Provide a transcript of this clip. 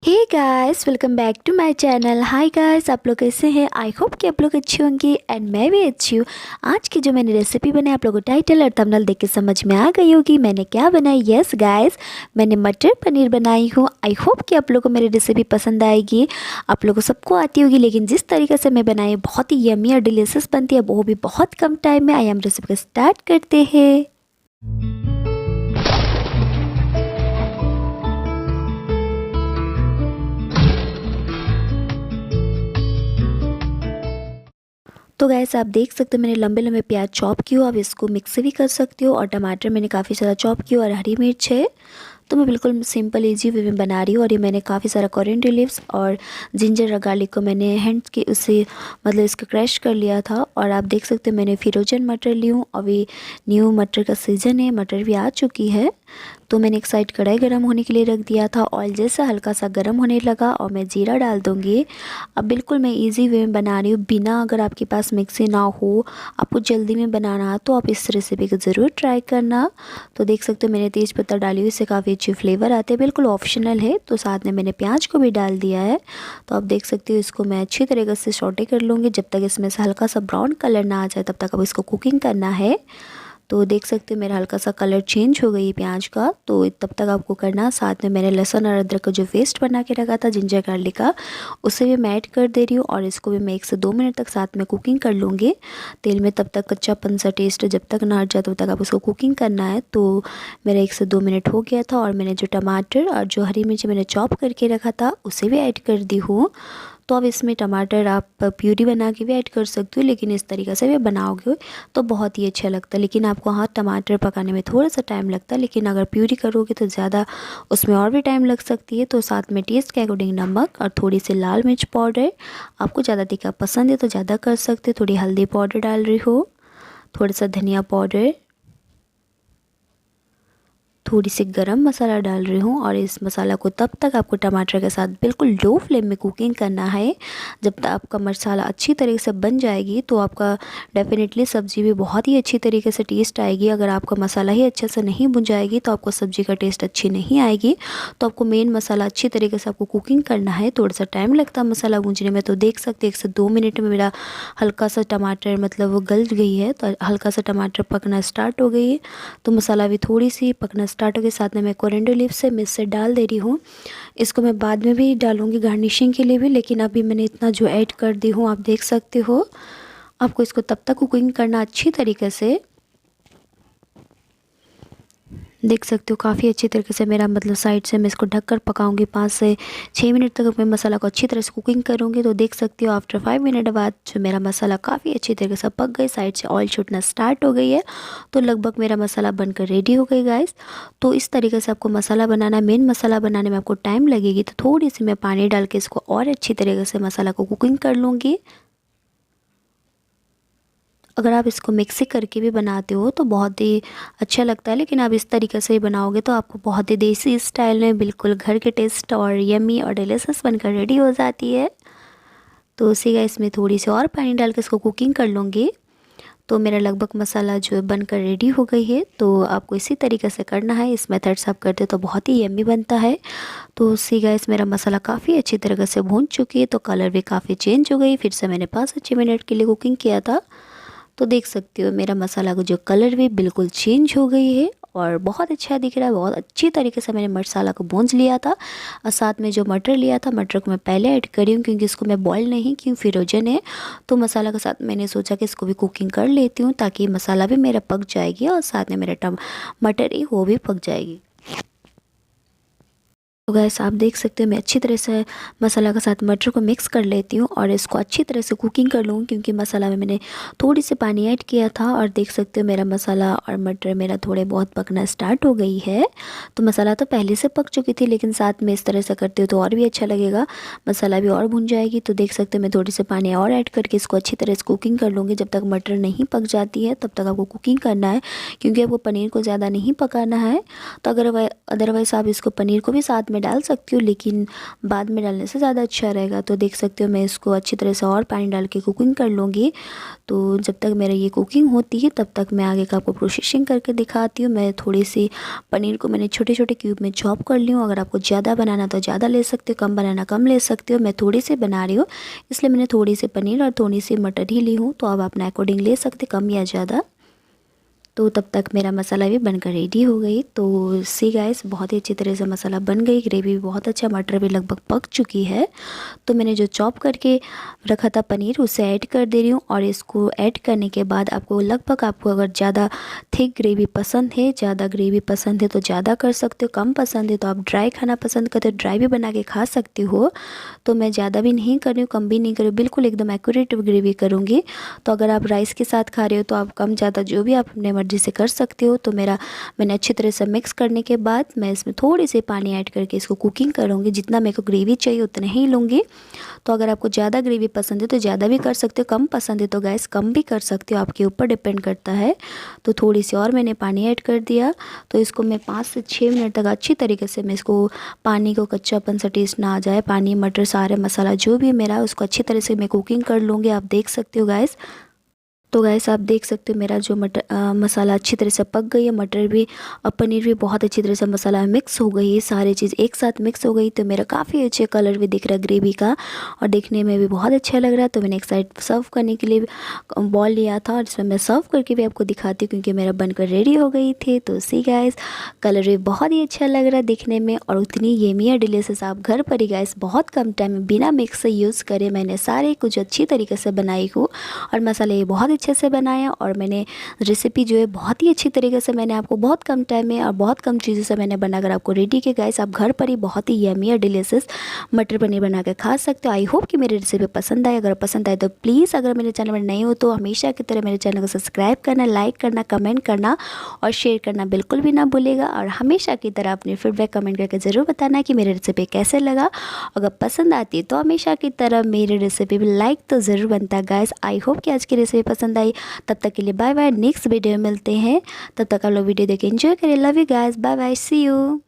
Hey guys, welcome back to my channel. Hi guys, आप लोग कैसे हैं? आई होप कि आप लोग अच्छे होंगे एंड मैं भी अच्छी हूँ। आज की जो मैंने रेसिपी बनाई आप लोगों को टाइटल और थंबनेल देख के समझ में आ गई होगी मैंने क्या बनाई। यस गाइस, मैंने मटर पनीर बनाई हूँ। आई होप कि आप लोगों को मेरी रेसिपी पसंद आएगी। आप लोगों को सबको आती होगी, लेकिन जिस तरीके से मैं बनाई बहुत ही यमी और डिलीशियस बनती है, वो भी बहुत कम टाइम में। आई एम रेसिपी को स्टार्ट करते हैं। तो गैस आप देख सकते हो मैंने लंबे लंबे प्याज चॉप किए हो। आप इसको मिक्स भी कर सकते हो। और टमाटर मैंने काफ़ी सारा चॉप किया और हरी मिर्च है। तो मैं बिल्कुल सिंपल इजी वे में बना रही हूँ। और ये मैंने काफ़ी सारा कोरिएंडर लीव्स और जिंजर और गार्लिक को मैंने हैंड के उससे मतलब इसको क्रश कर लिया था। और आप देख सकते हो मैंने फ्रोजन मटर ली हूँ। अभी न्यू मटर का सीज़न है, मटर भी आ चुकी है। तो मैंने एक साइड कढ़ाई गर्म होने के लिए रख दिया था। ऑयल जैसा हल्का सा गर्म होने लगा और मैं जीरा डाल दूँगी। अब बिल्कुल मैं इजी वे में बना रही हूँ, बिना अगर आपके पास मिक्सी ना हो, आपको जल्दी में बनाना है तो आप इस रेसिपी को ज़रूर ट्राई करना। तो देख सकते हो मैंने तेज़ पत्ता डाली हुई, इससे काफ़ी अच्छी फ्लेवर आते हैं। बिल्कुल ऑप्शनल है। तो साथ में मैंने प्याज को भी डाल दिया है। तो आप देख सकते हो इसको मैं अच्छी तरीके से सौटे कर लूँगी। जब तक इसमें से हल्का सा ब्राउन कलर ना आ जाए तब तक अब इसको कुकिंग करना है। तो देख सकते हो मेरा हल्का सा कलर चेंज हो गई प्याज का, तो तब तक आपको करना। साथ में मैंने लहसुन और अदरक का जो पेस्ट बना के रखा था जिंजर गार्लिक का, उसे भी मैं ऐड कर दे रही हूँ। और इसको भी मैं 1 से 2 मिनट तक साथ में कुकिंग कर लूँगी तेल में। तब तक कच्चापन सा टेस्ट जब तक ना हट जाए तब तक आप उसको कुकिंग करना है। तो मेरा 1 से 2 मिनट हो गया था। और मैंने जो टमाटर और जो हरी मिर्च मैंने चॉप करके रखा था उसे भी ऐड कर दी हूँ। तो अब इसमें टमाटर आप प्यूरी बना के भी ऐड कर सकते हो, लेकिन इस तरीक़े से भी बनाओगे तो बहुत ही अच्छा लगता है। लेकिन आपको हाँ टमाटर पकाने में थोड़ा सा टाइम लगता है, लेकिन अगर प्यूरी करोगे तो ज़्यादा उसमें और भी टाइम लग सकती है। तो साथ में टेस्ट के अकॉर्डिंग नमक और थोड़ी सी लाल मिर्च पाउडर, आपको ज़्यादा तीखा पसंद है तो ज़्यादा कर सकते हो। थोड़ी हल्दी पाउडर डाल रही हो, थोड़ा सा धनिया पाउडर, थोड़ी सी गरम मसाला डाल रही हूँ। और इस मसाला को तब तक आपको टमाटर के साथ बिल्कुल लो फ्लेम में कुकिंग करना है जब तक आपका मसाला अच्छी तरीके से बन जाएगी। तो आपका डेफिनेटली सब्ज़ी भी बहुत ही अच्छी तरीके से टेस्ट आएगी। अगर आपका मसाला ही अच्छे से नहीं भुन जाएगी तो आपको सब्ज़ी का टेस्ट अच्छी नहीं आएगी। तो आपको मेन मसाला अच्छी तरीके से आपको कुकिंग करना है। थोड़ा सा टाइम लगता है मसाला भूनने में। तो देख सकते 1 से 2 मिनट में मेरा हल्का सा टमाटर मतलब वो गल गई है। तो हल्का सा टमाटर पकना स्टार्ट हो गई है। तो मसाला भी थोड़ी सी पकना स्टार्ट हो गई। साथ में मैं कोरिएंडर लीव्स से मैं इससे डाल दे रही हूँ। इसको मैं बाद में भी डालूँगी गार्निशिंग के लिए भी, लेकिन अभी मैंने इतना जो ऐड कर दी हूँ। आप देख सकते हो आपको इसको तब तक कुकिंग करना अच्छी तरीके से। देख सकते हो काफ़ी अच्छी तरीके से मेरा मतलब साइड से मैं इसको ढककर पकाऊंगी 5 से 6 मिनट तक मैं मसाला को अच्छी तरह से कुकिंग करूंगी। तो देख सकते हो आफ्टर 5 मिनट बाद जो मेरा मसाला काफ़ी अच्छी तरीके से पक गई, साइड से ऑयल छूटना स्टार्ट हो गई है। तो लगभग मेरा मसाला बनकर रेडी हो गई गाइस। तो इस तरीके से आपको मसाला बनाना, मेन मसाला बनाने में आपको टाइम लगेगी। तो थोड़ी सी मैं पानी डाल के इसको और अच्छी तरीके से मसाला को कुकिंग कर लूँगी। अगर आप इसको मिक्सी करके भी बनाते हो तो बहुत ही अच्छा लगता है, लेकिन आप इस तरीके से ही बनाओगे तो आपको बहुत ही देसी स्टाइल में बिल्कुल घर के टेस्ट और यमी और डिलीशियस बनकर रेडी हो जाती है। तो उसी का इसमें थोड़ी सी और पानी डाल के इसको कुकिंग कर लूँगी। तो मेरा लगभग मसाला जो है बनकर रेडी हो गई है। तो आपको इसी तरीके से करना है। इस मेथड से आप करते हो तो बहुत ही यम्मी बनता है। तो उसी गैस मेरा मसाला काफ़ी अच्छी तरीके से भून चुकी है। तो कलर भी काफ़ी चेंज हो गई। फिर से मैंने 5 से 6 मिनट के लिए कुकिंग किया था। तो देख सकते हो मेरा मसाला का जो कलर भी बिल्कुल चेंज हो गई है और बहुत अच्छा दिख रहा है। बहुत अच्छी तरीके से मैंने मसाला को भून लिया था। और साथ में जो मटर लिया था, मटर को मैं पहले ऐड करी हूँ क्योंकि इसको मैं बॉईल नहीं की, फ्रोजन है। तो मसाला के साथ मैंने सोचा कि इसको भी कुकिंग कर लेती हूँ ताकि मसाला भी मेरा पक जाएगी और साथ में मेरा मटर ही वो भी पक जाएगी। तो गैस आप देख सकते हो मैं अच्छी तरह से मसाला के साथ मटर को मिक्स कर लेती हूँ और इसको अच्छी तरह से कुकिंग कर लूँ क्योंकि मसाला में मैंने थोड़ी सी पानी ऐड किया था। और देख सकते हो मेरा मसाला और मटर मेरा थोड़े बहुत पकना स्टार्ट हो गई है। तो मसाला तो पहले से पक चुकी थी, लेकिन साथ में इस तरह से करते हो तो और भी अच्छा लगेगा, मसाला भी और भुन जाएगी। तो देख सकते हो मैं थोड़ी सी पानी और ऐड करके इसको अच्छी तरह से कुकिंग कर लूँगी। जब तक मटर नहीं पक जाती है तब तक आपको कुकिंग करना है क्योंकि आपको पनीर को ज़्यादा नहीं पकाना है। तो अगर अदरवाइज़ आप इसको पनीर को भी साथ में में डाल सकती हूँ, लेकिन बाद में डालने से ज़्यादा अच्छा रहेगा। तो देख सकते हो मैं इसको अच्छी तरह से और पानी डाल के कुकिंग कर लूँगी। तो जब तक मेरा ये कुकिंग होती है तब तक मैं आगे का आपको प्रोसेसिंग करके दिखाती हूँ। मैं थोड़ी सी पनीर को मैंने छोटे छोटे क्यूब में चॉप कर ली हूँ। अगर आपको ज़्यादा बनाना तो ज़्यादा ले सकते हो, कम बनाना कम ले सकते हो। मैं थोड़ी सी बना रही हूँ इसलिए मैंने थोड़ी सी पनीर और थोड़ी सी मटर ही ली हूँ। तो आप अपने अकॉर्डिंग ले सकते कम या ज़्यादा। तो तब तक मेरा मसाला भी बनकर रेडी हो गई। तो सी गाइस, बहुत ही अच्छी तरह से मसाला बन गई, ग्रेवी भी बहुत अच्छा, मटर भी लगभग पक चुकी है। तो मैंने जो चॉप करके रखा था पनीर उसे ऐड कर दे रही हूँ। और इसको ऐड करने के बाद आपको लगभग, आपको अगर ज़्यादा थिक ग्रेवी पसंद है, ज़्यादा ग्रेवी पसंद है तो ज़्यादा कर सकते हो, कम पसंद है तो आप ड्राई खाना पसंद करते हो ड्राई भी बना के खा सकते हो। तो मैं ज़्यादा भी नहीं कर रही हूँ, कम भी नहीं कर रही हूँ, बिल्कुल एकदम एक्यूरेट ग्रेवी करूँगी। तो अगर आप राइस के साथ खा रहे हो तो आप कम ज़्यादा जो भी आप अपने मर्ज़ी से कर सकते हो। तो मैंने अच्छी तरह से मिक्स करने के बाद मैं इसमें थोड़ी सी पानी ऐड करके इसको कुकिंग करूँगी। जितना मेरे को ग्रेवी चाहिए उतना ही लूँगी। तो अगर आपको ज़्यादा ग्रेवी पसंद है तो ज़्यादा भी कर सकते हो, कम पसंद है तो गैस कम भी कर सकते हो, आपके ऊपर डिपेंड करता है। तो थोड़ी सी और मैंने पानी ऐड कर दिया। तो इसको मैं 5 से 6 मिनट तक अच्छी तरीके से मैं इसको, पानी को कच्चापन सा टेस्ट ना आ जाए, पानी मटर सारे मसाला जो भी मेरा उसको अच्छी तरह से मैं कुकिंग कर लूँगी। आप देख सकते हो गैस। तो गैस आप देख सकते हो मेरा जो मसाला अच्छी तरह से पक गई है, मटर भी और पनीर भी बहुत अच्छी तरह से मसाला मिक्स हो गई है, सारी चीज़ एक साथ मिक्स हो गई। तो मेरा काफ़ी अच्छे कलर भी दिख रहा है ग्रेवी का और देखने में भी बहुत अच्छा लग रहा है। तो मैंने एक साइड सर्व करने के लिए बॉल लिया था और इसमें मैं सर्व करके भी आपको दिखाती हूँ क्योंकि मेरा बनकर रेडी हो गई थी। तो सी गैस, कलर भी बहुत ही अच्छा लग रहा है दिखने में और उतनी येमी और डिलीशियस। आप घर पर ही गैस बहुत कम टाइम में बिना मिक्स से यूज़ करे मैंने सारे कुछ अच्छी तरीके से बनाई हूँ और मसाले बहुत अच्छे से बनाया। और मैंने रेसिपी जो है बहुत ही अच्छी तरीके से मैंने आपको बहुत कम टाइम में और बहुत कम चीज़ों से मैंने बनाकर आपको रेडी किया। गाइस आप घर पर ही बहुत ही यम्मी और डिलीशियस मटर पनीर बना कर खा सकते हो। आई होप कि मेरी रेसिपी पसंद आए। अगर पसंद आए तो प्लीज़, अगर मेरे चैनल में नए हो तो हमेशा की तरह मेरे चैनल को सब्सक्राइब करना, लाइक करना, कमेंट करना और शेयर करना बिल्कुल भी ना भूलेगा। और हमेशा की तरह अपने फीडबैक कमेंट करके ज़रूर बताना कि मेरी रेसिपी कैसे लगा। अगर पसंद आती है तो हमेशा की तरह मेरी रेसिपी भी लाइक तो ज़रूर बनता है। गाइस आई होप कि आज की रेसिपी पसंद आई। तब तक के लिए बाय बाय, नेक्स्ट वीडियो में मिलते हैं। तब तक आप लोग वीडियो देख के एंजॉय करें। Love you guys, bye bye, see you.